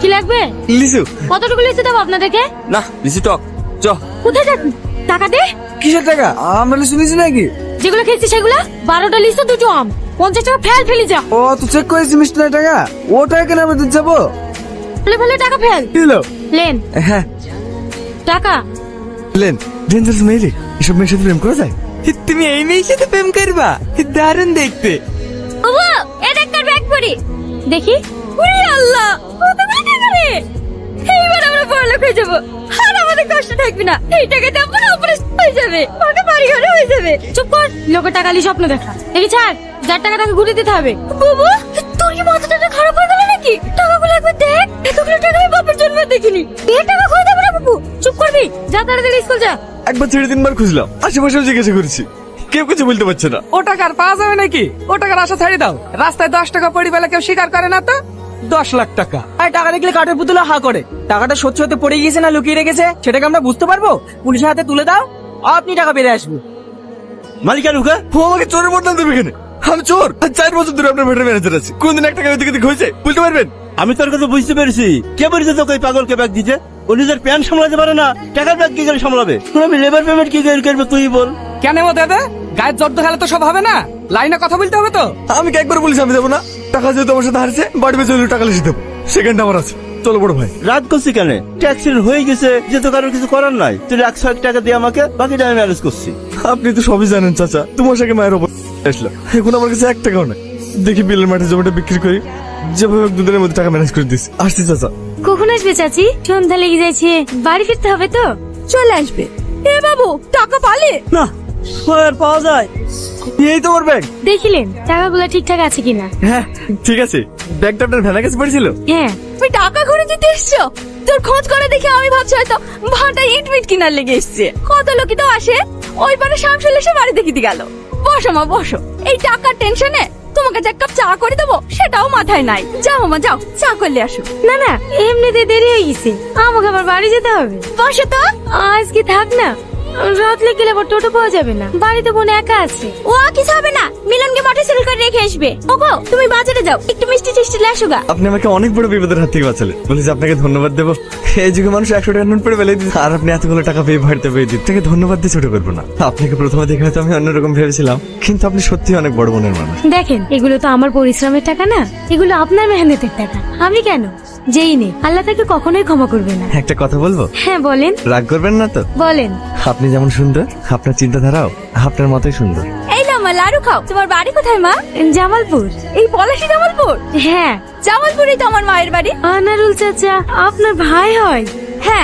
কি লাগবে? লিচু। কতটুকু লিচু দেবো আপনাদেরকে? না লিচু টক। চ। কোথায় যাচ্ছেন? টাকা দে। কিসের টাকা? আমরা লিচু নিয়েছি নাকি? যেগুলো খেয়েছি সেগুলো 12টা লিচু 2টো আম 50 টাকা ফেলি যা। ও তো চেক করেছি মিষ্টি না টাকা। ও টাকা কেন আমরা দিতে যাবো? ফেলে টাকা ফেল। দিলো। লেন হ্যাঁ টাকা। লেন। ডেঞ্জারাস মেয়ে রে, এসব মেয়ের সাথে প্রেম করা যায়? তুমি এই মেয়ের সাথে প্রেম করবা? দারুণ দেখতে। বাবা এই ডাক্তার ব্যাগ পড়ি দেখি। ওরে আল্লাহ কত টাকা রে। এইবার আমরা বড়লোক হয়ে যাবো আর আমাদের কষ্ট থাকবে না। এই টাকাতে আমরা অপারেশন হয়ে যাবে, আমাকে বাড়ি ঘরে হয়ে যাবে। চুপ কর, লোকের টাকা নিয়ে স্বপ্ন দেখা। দেখি ছাড়, যার টাকা তাকে ঘুরে দিতে হবে। বাবা তোর কি মাথাটা খারাপ হয়ে গেল নাকি? টাকাগুলো একবার দেখ, এতগুলো টাকা আমি বাপের জন্মে দেখিনি। এই টাকা খোয়া যাবে না বাবু। চুপ করবি, যা তাড়াতাড়ি স্কুল যা। একবার ছেড়ে 3বার খুঁজলাম, আশেপাশেও জিজ্ঞাসা করেছি, কেউ কিছু বলতে পারছে না। ও টাকা আর পাওয়া যাবে নাকি? ও টাকার আশা ছাড়ি দাও। রাস্তায় 10 টাকা পড়ি বেলা কেউ স্বীকার করে না তো 10 লাখ টাকা। আর টাকা দেখলে কাঠের পুতুলা হা করে। টাকাটা সত্যি হতে পড়ে গিয়েছে না লুকিয়ে রেখেছে সেটাকে আমরা বুঝতে পারবো? পুলিশের হাতে তুলে দাও, আপনি টাকা বেড়ে আসবে। মালিকার ঢুকা ও আমাকে চোরের বদনাম দেবে কেন? আমি চোর, আর 4 বছর ধরে আপনার ভেটার ম্যানেজার আছি। কোনদিন 1 টাকা ওইদিকে হয়েছে বলতে পারবেন? আমি তোর কথা বুঝতে পেরেছি। কে বলেছে তোকে ওই পাগলকে ব্যাগ দিতে? ও নিজের প্যান্ট সামলাতে পারে না, টাকার ব্যাগ কি করে সামলাবে? আমি লেবার পেমেন্ট কি করে করবে তুই বল। কেন ও দাদা গায়ের জব্দ খেলে তো সব হবে না, লাইনে কথা বলতে হবে তো। আমি কি একবার বলিস আমি দেবো না? টাকা যেহেতু আমার সাথে হারছে, বাড়ি বেঁচে হলেও টাকা লিখে দেবো। সেকেন্ড আমার আছে। চলো বড় ভাই। রাত করছি কেন? অ্যাক্সিডেন্ট হয়ে গেছে যে তো কারোর কিছু করার নাই। তুই 100 টাকা দিয়ে আমাকে, বাকিটা আমি ম্যানেজ করছি। আপনি তো সবই জানেন চাচা, তোমার সাথে মায়ের ওপর আসলো। এখন আমার কাছে 1 টাকাও নাই। দেখি বিলের মাঠে জমিটা বিক্রি করি, যেভাবে 2 দিনের মধ্যে টাকা ম্যানেজ করে দিচ্ছি। আসছি চাচা। কখন আসবে চাচি? সন্ধ্যা লেগে যাচ্ছে, বাড়ি ফিরতে হবে তো। চলে আসবে। এ বাবু টাকা পালে? না আর পাওয়া যায়? এই তোমার ব্যাগ? দেখিলেন টাকাগুলো ঠিকঠাক আছে কিনা? হ্যাঁ ঠিক আছে। ব্যাগটা আপনার ভ্যানের কাছে পড়েছিল? হ্যাঁ। তুই টাকা ঘুরে দিতে এসছো? তোর খোঁজ করে দেখে আমি ভাবছি হয়তো ভাটা ইট মিট কিনার লেগে এসছে। কত লোকই তো আসে, ওই পারে শামসুল এসে বাড়ি দেখিতে গেল। বসো মা বসো, এই টাকার টেনশনে তোমাকে যে এক কাপ চা করে দেবো সেটাও মাথায় নাই। যাও মামা যাও, চা করলে আসো। না না এমনিতে দেরি হয়ে গেছে, আমাকে আবার বাড়ি যেতে হবে। বসো তো। আজকে থাক না, রাত লেগে আবার টোটো পাওয়া যাবে না। বাড়িতে বোন একা আছে। ও কিছু হবে না, মিলনকে মোটরসাইকেল করে রেখে আসবে। ওগো তুমি বাজারে যাও, একটু মিষ্টি টিষ্টি লেসো গা। আপনি আমাকে অনেক বড় বিপদের হাত থেকে বাঁচালেন। বলেছি আপনাকে ধন্যবাদ দেবো। এই যুগে মানুষ 100 টাকা নোট পড়ে বেলে দিচ্ছে, আর আপনি এতগুলো টাকা পেয়ে বাড়িতে পেয়ে দিন। আপনাকে ধন্যবাদ দিয়ে ছোট করবো না। আপনাকে প্রথমে দেখে হয়তো আমি অন্যরকম ভেবেছিলাম, কিন্তু আপনি সত্যি অনেক বড় মনের মানুষ। দেখেন এগুলো তো আমার পরিশ্রমের টাকা না, এগুলো আপনার মেহনতের টাকা। আমি কেন? যেই নে আল্লাহ তাকে কখনোই ক্ষমা করবে না। একটা কথা বলবো? হ্যাঁ বলেন। রাগ করবেন না তো? বলেন। আপনি যেমন সুন্দর, আপনার চিন্তাধারাও আপনার মতোই সুন্দর। এই নাও মা লাড়ু খাও। তোমার বাড়ি কোথায় মা? জামালপুর। এই পলাশি জামালপুর? হ্যাঁ। জামালপুরেই তো আমার মায়ের বাড়ি। আনারুল চাচা আপনার ভাই হয়? হ্যাঁ।